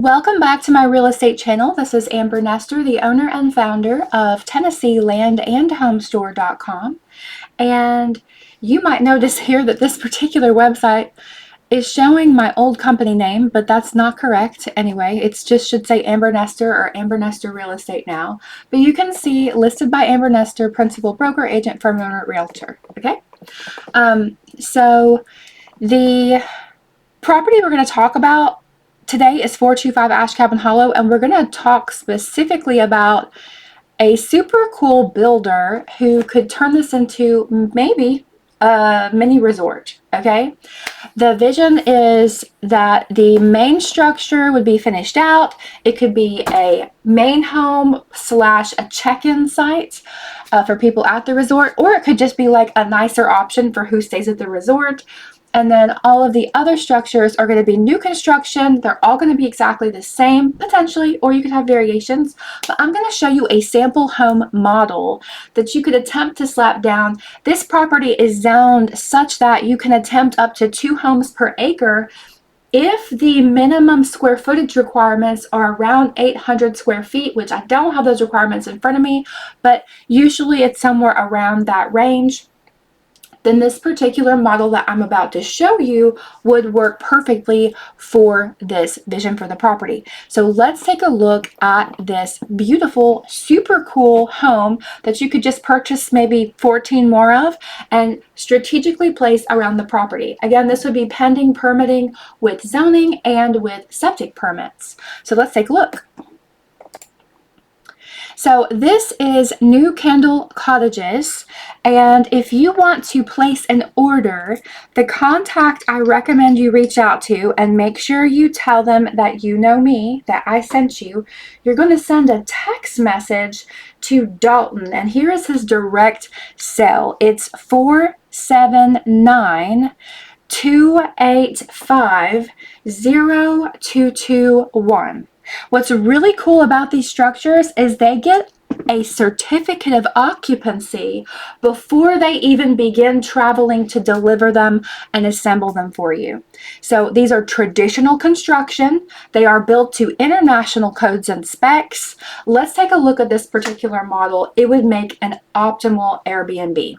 Welcome back to my real estate channel. This is Amber Nestor, the owner and founder of TennesseeLandAndHomestore.com. And you might notice here that this particular website is showing my old company name, but that's not correct anyway. It just should say Amber Nestor or Amber Nestor Real Estate now. But you can see listed by Amber Nestor, principal broker, agent, firm owner, realtor. Okay? So the property we're going to talk about today is 425 Ashe Cabin Hollow, and we're going to talk specifically about a super cool builder who could turn this into maybe a mini resort. Okay, the vision is that the main structure would be finished out. It could be a main home slash a check-in site for people at the resort, or it could just be like a nicer option for who stays at the resort. And then all of the other structures are going to be new construction. They're all going to be exactly the same, potentially, or you could have variations. But I'm going to show you a sample home model that you could attempt to slap down. This property is zoned such that you can attempt up to 2 homes per acre if the minimum square footage requirements are around 800 square feet, which I don't have those requirements in front of me, but usually it's somewhere around that range. Then this particular model that I'm about to show you would work perfectly for this vision for the property. So let's take a look at this beautiful, super cool home that you could just purchase maybe 14 more of and strategically place around the property. Again, this would be pending permitting with zoning and with septic permits. So let's take a look. So this is New Candle Cottages, and if you want to place an order, the contact I recommend you reach out to and make sure you tell them that you know me, that I sent you. You're going to send a text message to Dalton, and here is his direct cell. It's 479-285-0221. What's really cool about these structures is they get a certificate of occupancy before they even begin traveling to deliver them and assemble them for you. So these are traditional construction. They are built to international codes and specs. Let's take a look at this particular model. It would make an optimal Airbnb.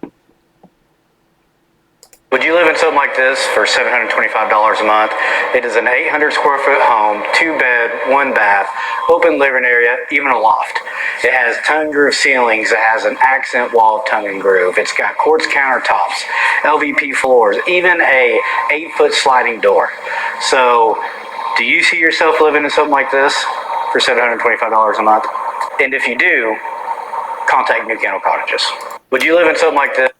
Would you live in something like this for $725 a month? It is an 800 square foot home, 2 bed, 1 bath, open living area, even a loft. It has tongue groove ceilings. It has an accent wall of tongue and groove. It's got quartz countertops, LVP floors, even a 8-foot sliding door. So do you see yourself living in something like this for $725 a month? And if you do, contact New Candle Cottages. Would you live in something like this?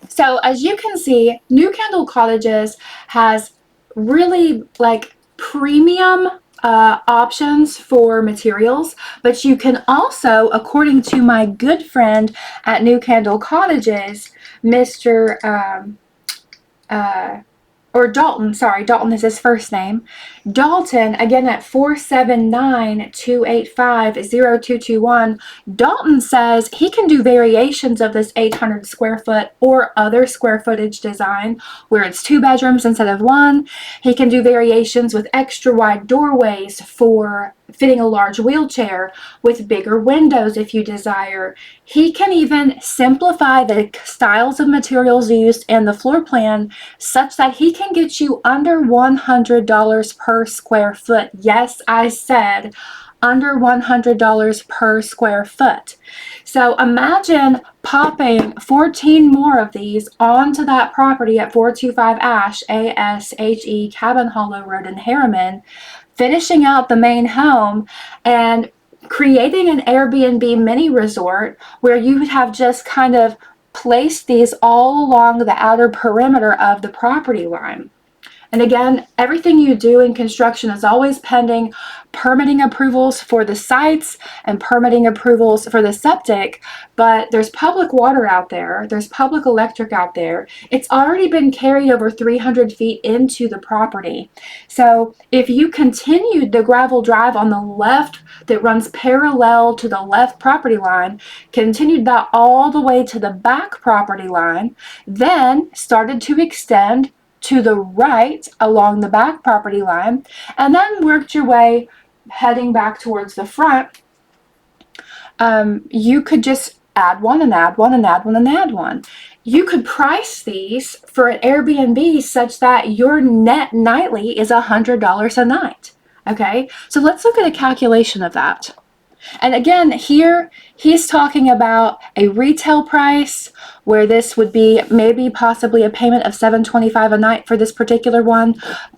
So as you can see, New Candle Cottages has really like premium options for materials, but you can also, according to my good friend at New Candle Cottages, Mr. Dalton, sorry, Dalton is his first name. Dalton, again at 479-285-0221, Dalton says he can do variations of this 800 square foot or other square footage design where it's 2 bedrooms instead of 1. He can do variations with extra wide doorways for fitting a large wheelchair, with bigger windows if you desire. He can even simplify the styles of materials used in the floor plan such that he can get you under $100 per square foot. Yes, I said under $100 per square foot. So imagine popping 14 more of these onto that property at 425 Ashe, A-S-H-E, Cabin Hollow Rd in Harriman, finishing out the main home and creating an Airbnb mini resort where you would have just kind of placed these all along the outer perimeter of the property line. And again, everything you do in construction is always pending permitting approvals for the sites and permitting approvals for the septic, but there's public water out there, there's public electric out there. It's already been carried over 300 feet into the property. So if you continued the gravel drive on the left that runs parallel to the left property line, continued that all the way to the back property line, then started to extend to the right along the back property line, and then worked your way heading back towards the front, you could just add one and add one and add one and add one. You could price these for an Airbnb such that your net nightly is $100 a night. Okay, so let's look at a calculation of that. And again, here he's talking about a retail price where this would be maybe possibly a payment of $725 a night for this particular one.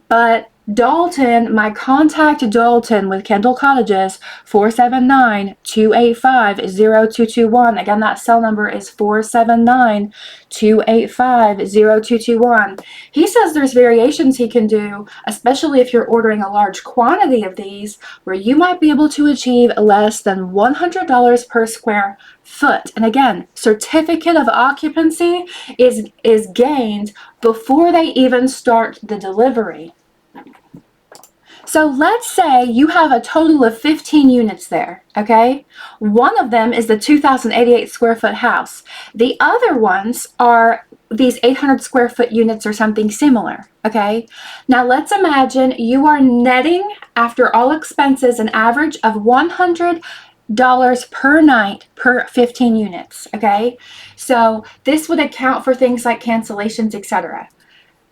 But Dalton, my contact Dalton with Kendall Cottages, 479-285-0221. Again, that cell number is 479-285-0221. He says there's variations he can do, especially if you're ordering a large quantity of these, where you might be able to achieve less than $100 per square foot. And again, certificate of occupancy is gained before they even start the delivery. So let's say you have a total of 15 units there, okay? One of them is the 2,088 square foot house. The other ones are these 800 square foot units or something similar, okay? Now let's imagine you are netting, after all expenses, an average of $100 per night per 15 units, okay? So this would account for things like cancellations, etc.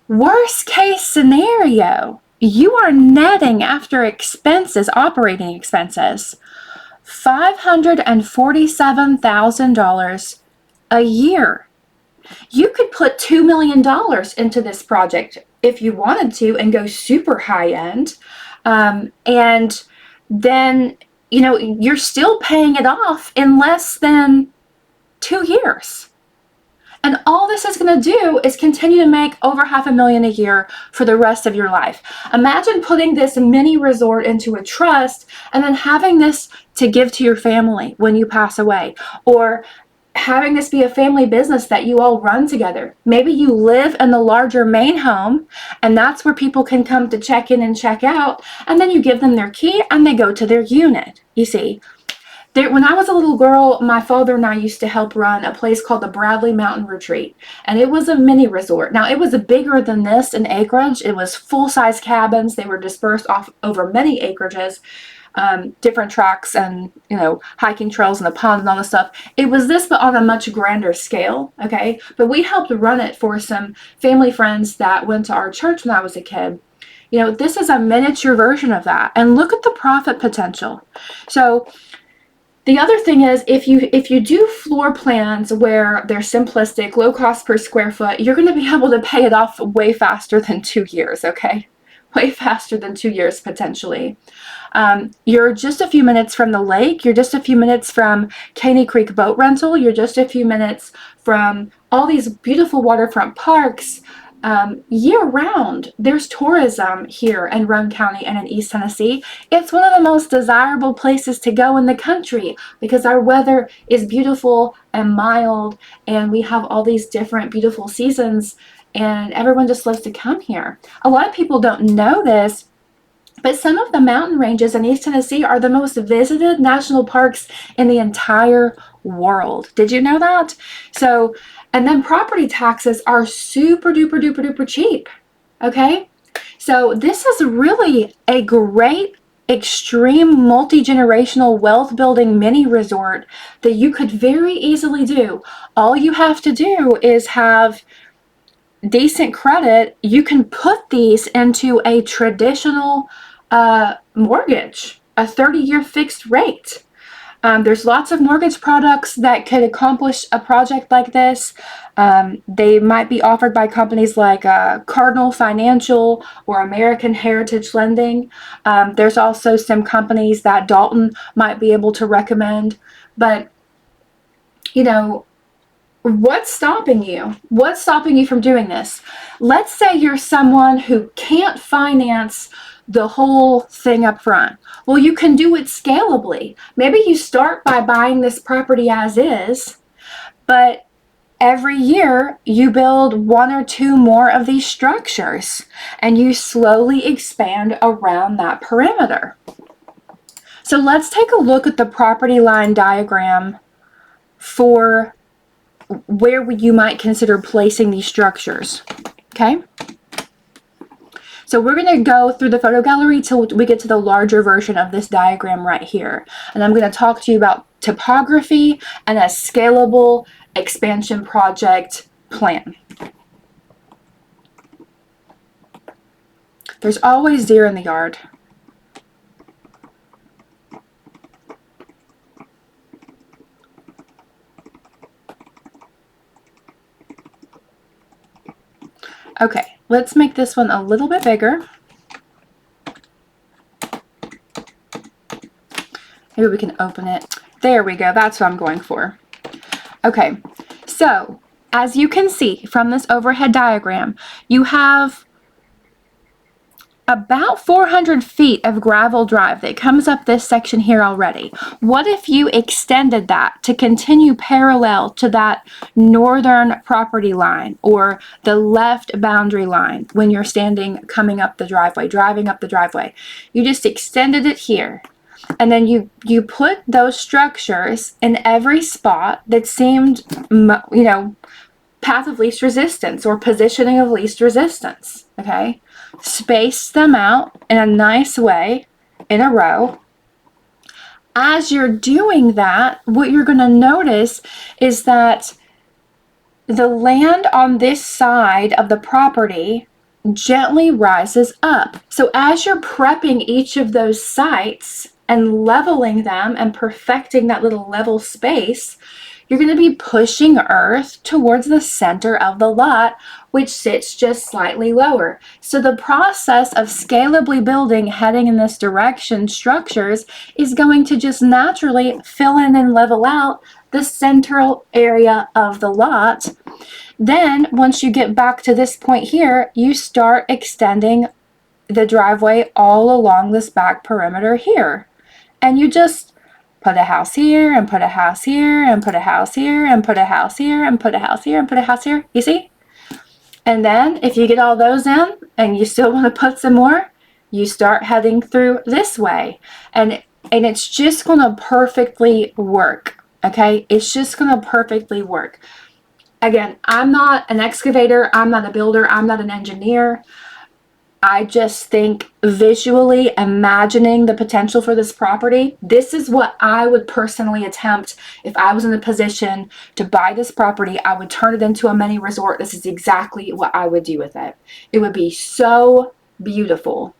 Worst case scenario, you are netting after expenses, operating expenses, $547,000 a year. You could put $2 million into this project if you wanted to and go super high end. And then, you know, you're still paying it off in less than 2 years. And all this is going to do is continue to make over $500,000 a year for the rest of your life. Imagine putting this mini resort into a trust and then having this to give to your family when you pass away, or having this be a family business that you all run together. Maybe you live in the larger main home, and that's where people can come to check in and check out, and then you give them their key and they go to their unit. You see, when I was a little girl, my father and I used to help run a place called the Bradley Mountain Retreat, and it was a mini resort. Now, it was bigger than this in acreage. It was full-size cabins. They were dispersed off over many acreages, different tracks and, you know, hiking trails and a pond and all this stuff. It was this, but on a much grander scale, okay? But we helped run it for some family friends that went to our church when I was a kid. You know, this is a miniature version of that, and look at the profit potential. So the other thing is, if you do floor plans where they're simplistic, low cost per square foot, you're going to be able to pay it off way faster than 2 years, okay? Way faster than 2 years, potentially. You're just a few minutes from the lake. You're just a few minutes from Caney Creek boat rental. You're just a few minutes from all these beautiful waterfront parks. Year-round, there's tourism here in Roane County and in East Tennessee. It's one of the most desirable places to go in the country because our weather is beautiful and mild, and we have all these different beautiful seasons, and everyone just loves to come here. A lot of people don't know this, but some of the mountain ranges in East Tennessee are the most visited national parks in the entire world. Did you know that? So, and then property taxes are super duper duper duper cheap, okay? So this is really a great, extreme, multi-generational wealth building mini resort that you could very easily do. All you have to do is have decent credit. You can put these into a traditional mortgage, a 30-year fixed rate. There's lots of mortgage products that could accomplish a project like this. They might be offered by companies like Cardinal Financial or American Heritage Lending. There's also some companies that Dalton might be able to recommend. But, you know, what's stopping you? What's stopping you from doing this? Let's say you're someone who can't finance the whole thing up front. Well, you can do it scalably. Maybe you start by buying this property as is, but every year you build 1 or 2 more of these structures and you slowly expand around that perimeter. So let's take a look at the property line diagram for where you might consider placing these structures, okay? So we're going to go through the photo gallery till we get to the larger version of this diagram right here. And I'm going to talk to you about topography and a scalable expansion project plan. There's always deer in the yard. Okay, let's make this one a little bit bigger. Maybe we can open it. There we go. That's what I'm going for. Okay, so as you can see from this overhead diagram, you have about 400 feet of gravel drive that comes up this section here already. What if you extended that to continue parallel to that northern property line or the left boundary line when you're standing coming up the driveway, driving up the driveway? You just extended it here. And then you put those structures in every spot that seemed, you know, path of least resistance or positioning of least resistance, okay? Space them out in a nice way in a row. As you're doing that, what you're going to notice is that the land on this side of the property gently rises up. So as you're prepping each of those sites and leveling them and perfecting that little level space, you're going to be pushing earth towards the center of the lot, which sits just slightly lower. So the process of scalably building heading in this direction structures is going to just naturally fill in and level out the central area of the lot. Then once you get back to this point here, you start extending the driveway all along this back perimeter here. And you just put a house here and put a house here and put a house here and put a house here and put a house here and put a house here. You see? And then if you get all those in and you still want to put some more, you start heading through this way. And it's just going to perfectly work. Okay? It's just going to perfectly work. Again, I'm not an excavator. I'm not a builder. I'm not an engineer. I just think visually imagining the potential for this property, this is what I would personally attempt if I was in a position to buy this property. I would turn it into a mini resort. This is exactly what I would do with it. It would be so beautiful.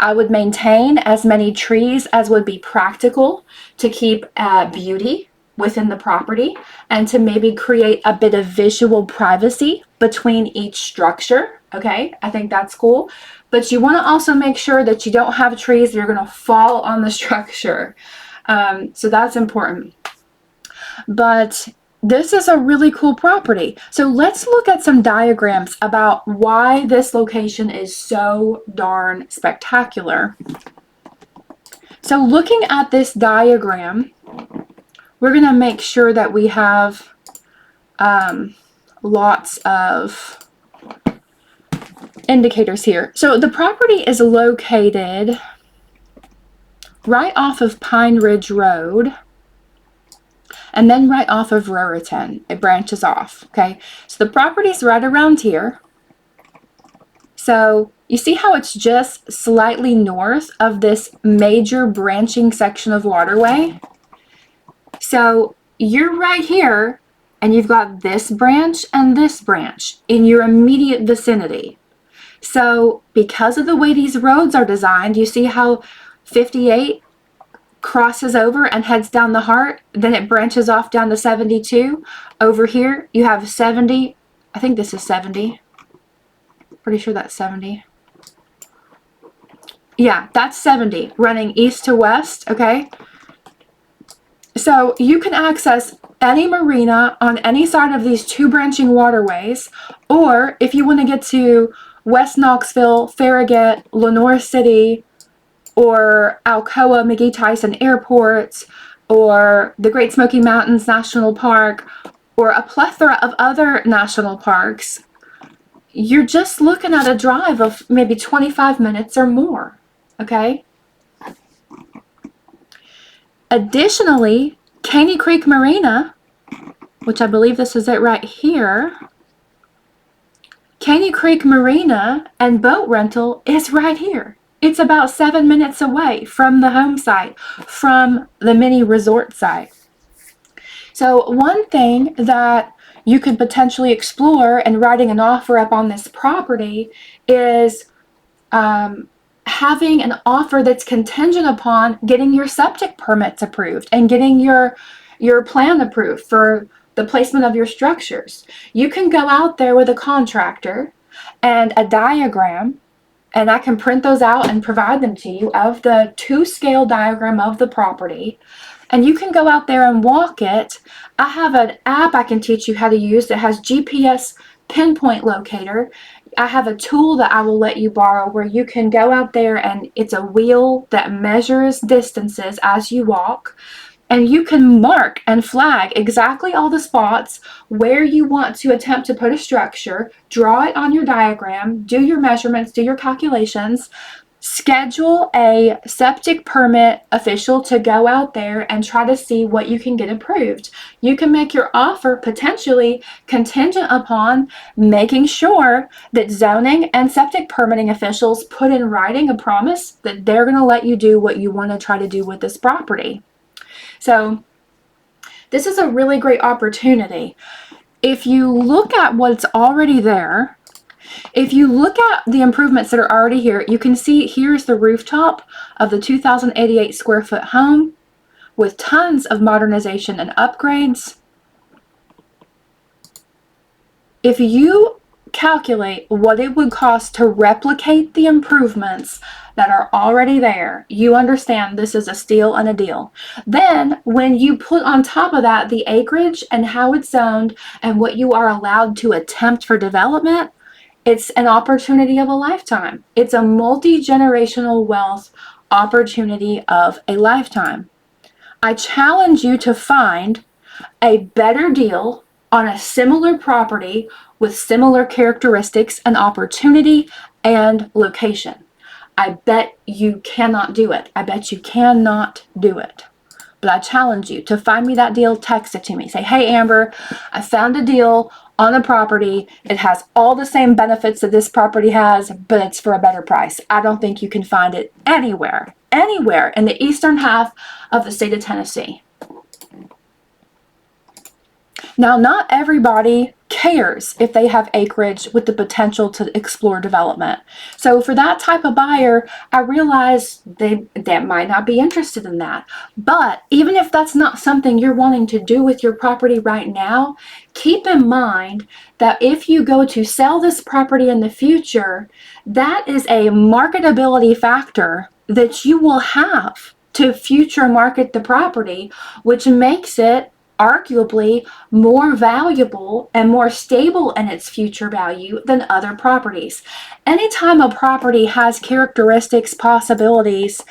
I would maintain as many trees as would be practical to keep beauty within the property and to maybe create a bit of visual privacy between each structure. Okay, I think that's cool. But you want to also make sure that you don't have trees that are going to fall on the structure. So that's important. But this is a really cool property. So let's look at some diagrams about why this location is so darn spectacular. So looking at this diagram, we're going to make sure that we have lots of indicators here. So the property is located right off of Pine Ridge Road and then right off of Raritan. It branches off. Okay, so the property's right around here. So you see how it's just slightly north of this major branching section of waterway? So you're right here and you've got this branch and this branch in your immediate vicinity. So because of the way these roads are designed, you see how 58 crosses over and heads down the heart, then it branches off down to 72. Over here you have 70. I think this is 70. Pretty sure that's 70. Yeah, that's 70 running east to west. Okay, so you can access any marina on any side of these two branching waterways, or if you want to get to West Knoxville, Farragut, Lenoir City, or Alcoa McGee Tyson Airport, or the Great Smoky Mountains National Park, or a plethora of other national parks, you're just looking at a drive of maybe 25 minutes or more. Okay? Additionally, Caney Creek Marina, which I believe this is it right here, Caney Creek Marina and boat rental is right here. It's about 7 minutes away from the home site, from the mini resort site. So one thing that you could potentially explore in writing an offer up on this property is having an offer that's contingent upon getting your septic permits approved and getting your plan approved for the placement of your structures. You can go out there with a contractor and a diagram, and I can print those out and provide them to you, of the 2-scale diagram of the property. And you can go out there and walk it. I have an app I can teach you how to use that has GPS pinpoint locator. I have a tool that I will let you borrow where you can go out there, and it's a wheel that measures distances as you walk. And you can mark and flag exactly all the spots where you want to attempt to put a structure, draw it on your diagram, do your measurements, do your calculations, schedule a septic permit official to go out there and try to see what you can get approved. You can make your offer potentially contingent upon making sure that zoning and septic permitting officials put in writing a promise that they're going to let you do what you want to try to do with this property. So this is a really great opportunity. If you look at what's already there, if you look at the improvements that are already here, you can see here's the rooftop of the 2,088 square foot home with tons of modernization and upgrades. If you calculate what it would cost to replicate the improvements that are already there, you understand this is a steal and a deal. Then when you put on top of that the acreage and how it's zoned and what you are allowed to attempt for development, it's an opportunity of a lifetime. It's a multi-generational wealth opportunity of a lifetime. I challenge you to find a better deal on a similar property with similar characteristics and opportunity and location. I bet you cannot do it. I bet you cannot do it. But I challenge you to find me that deal, text it to me. Say, hey, Amber, I found a deal on a property. It has all the same benefits that this property has, but it's for a better price. I don't think you can find it anywhere in the eastern half of the state of Tennessee. Now, not everybody cares if they have acreage with the potential to explore development. So for that type of buyer, I realize they might not be interested in that. But even if that's not something you're wanting to do with your property right now, keep in mind that if you go to sell this property in the future, that is a marketability factor that you will have to future market the property, which makes it arguably more valuable and more stable in its future value than other properties. Anytime a property has characteristics, possibilities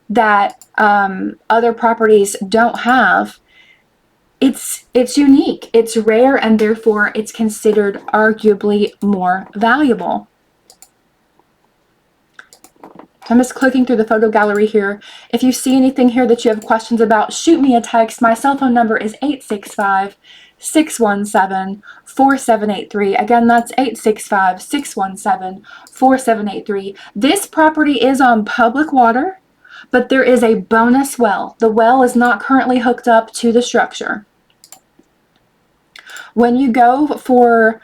that other properties don't have, it's unique, it's rare, and therefore it's considered arguably more valuable. So I'm just clicking through the photo gallery here. If you see anything here that you have questions about, shoot me a text. My cell phone number is 865-617-4783. Again, that's 865-617-4783. This property is on public water, but there is a bonus well. The well is not currently hooked up to the structure. When you go for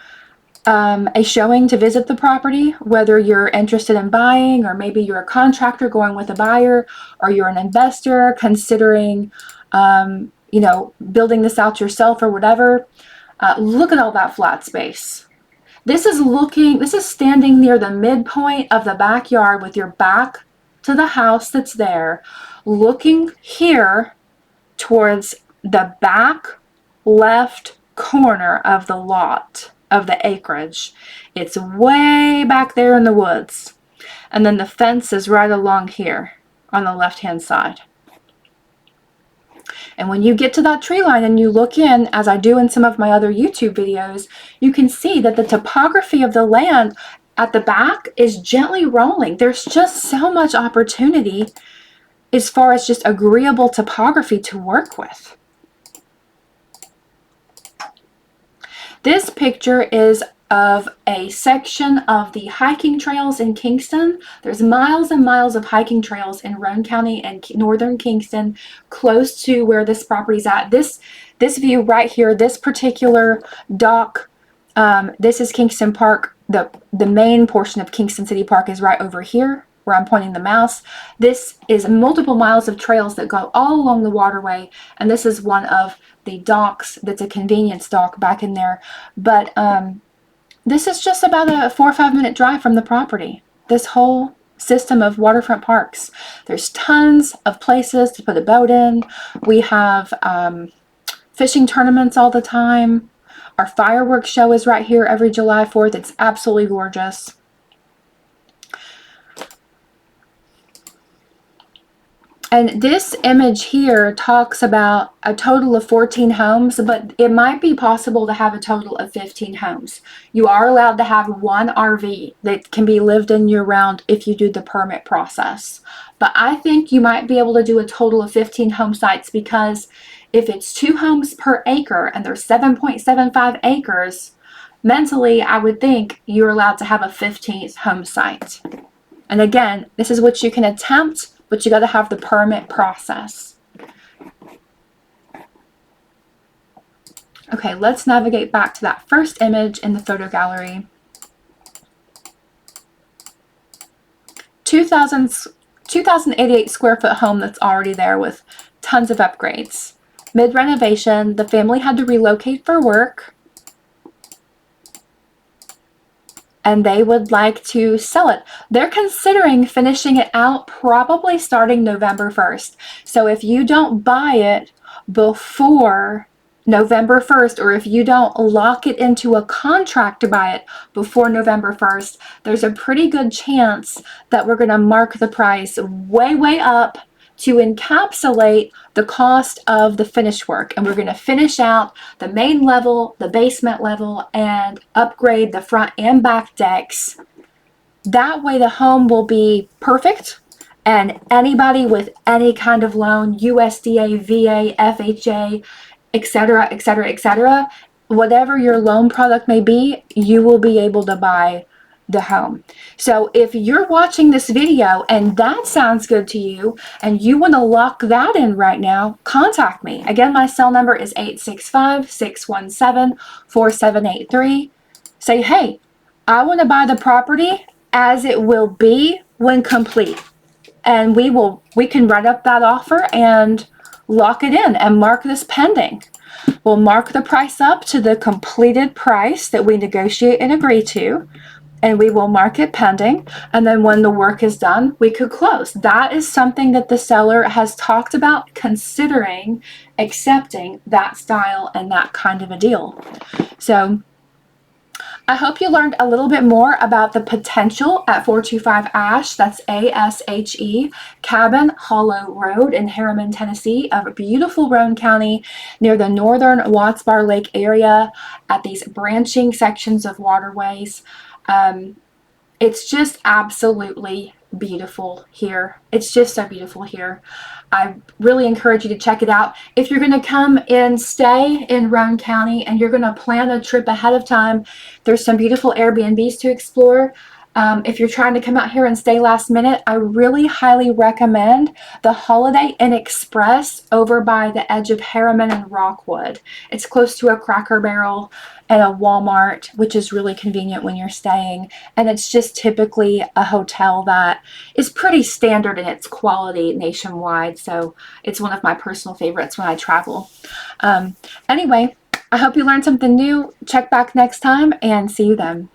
a showing to visit the property, whether you're interested in buying, or maybe you're a contractor going with a buyer, or you're an investor considering building this out yourself or whatever, look at all that flat space. This is standing near the midpoint of the backyard with your back to the house that's there, looking here towards the back left corner of the lot, of the acreage. It's way back there in the woods. And then the fence is right along here on the left-hand side. And when you get to that tree line and you look in, as I do in some of my other YouTube videos, you can see that the topography of the land at the back is gently rolling. There's just so much opportunity as far as just agreeable topography to work with. This picture is of a section of the hiking trails in Kingston. There's miles and miles of hiking trails in Roane County and northern Kingston, close to where this property's at. This view right here, this particular dock, this is Kingston Park. The main portion of Kingston City Park is right over here where I'm pointing the mouse. This is multiple miles of trails that go all along the waterway, and this is one of the docks that's a convenience dock back in there. But this is just about a 4 or 5 minute drive from the property. This whole system of waterfront parks. There's tons of places to put a boat in. We have fishing tournaments all the time. Our fireworks show is right here every July 4th. It's absolutely gorgeous. And this image here talks about a total of 14 homes, but it might be possible to have a total of 15 homes. You are allowed to have one RV that can be lived in year-round if you do the permit process. But I think you might be able to do a total of 15 home sites, because if it's 2 homes per acre and there's 7.75 acres, mentally I would think you're allowed to have a 15th home site. And again, this is what you can attempt, but you got to have the permit process. Okay, let's navigate back to that first image in the photo gallery. 2,088 square foot home that's already there with tons of upgrades. Mid-renovation, the family had to relocate for work, and they would like to sell it. They're considering finishing it out probably starting November 1st. So if you don't buy it before November 1st, or if you don't lock it into a contract to buy it before November 1st, there's a pretty good chance that we're going to mark the price way, way up to encapsulate the cost of the finish work. And we're going to finish out the main level, the basement level, and upgrade the front and back decks. That way the home will be perfect, and anybody with any kind of loan, USDA, VA, FHA, etc., etc., etc., whatever your loan product may be, you will be able to buy the home. So if you're watching this video and that sounds good to you and you want to lock that in right now, contact me. Again, my cell number is 865-617-4783. Say, hey, I want to buy the property as it will be when complete. And we can write up that offer and lock it in and mark this pending. We'll mark the price up to the completed price that we negotiate and agree to, and we will mark it pending, and then when the work is done, we could close. That is something that the seller has talked about considering accepting that style and that kind of a deal. So I hope you learned a little bit more about the potential at 425 Ashe, that's ASHE, Cabin Hollow Road in Harriman, Tennessee, a beautiful Roane County near the northern Watts Bar Lake area at these branching sections of waterways. It's just absolutely beautiful here. It's just so beautiful here. I really encourage you to check it out. If you're going to come and stay in Roane County and you're going to plan a trip ahead of time, there's some beautiful Airbnbs to explore. If you're trying to come out here and stay last minute, I really highly recommend the Holiday Inn Express over by the edge of Harriman and Rockwood. It's close to a Cracker Barrel and a Walmart, which is really convenient when you're staying. And it's just typically a hotel that is pretty standard in its quality nationwide. So it's one of my personal favorites when I travel. Anyway, I hope you learned something new. Check back next time and see you then.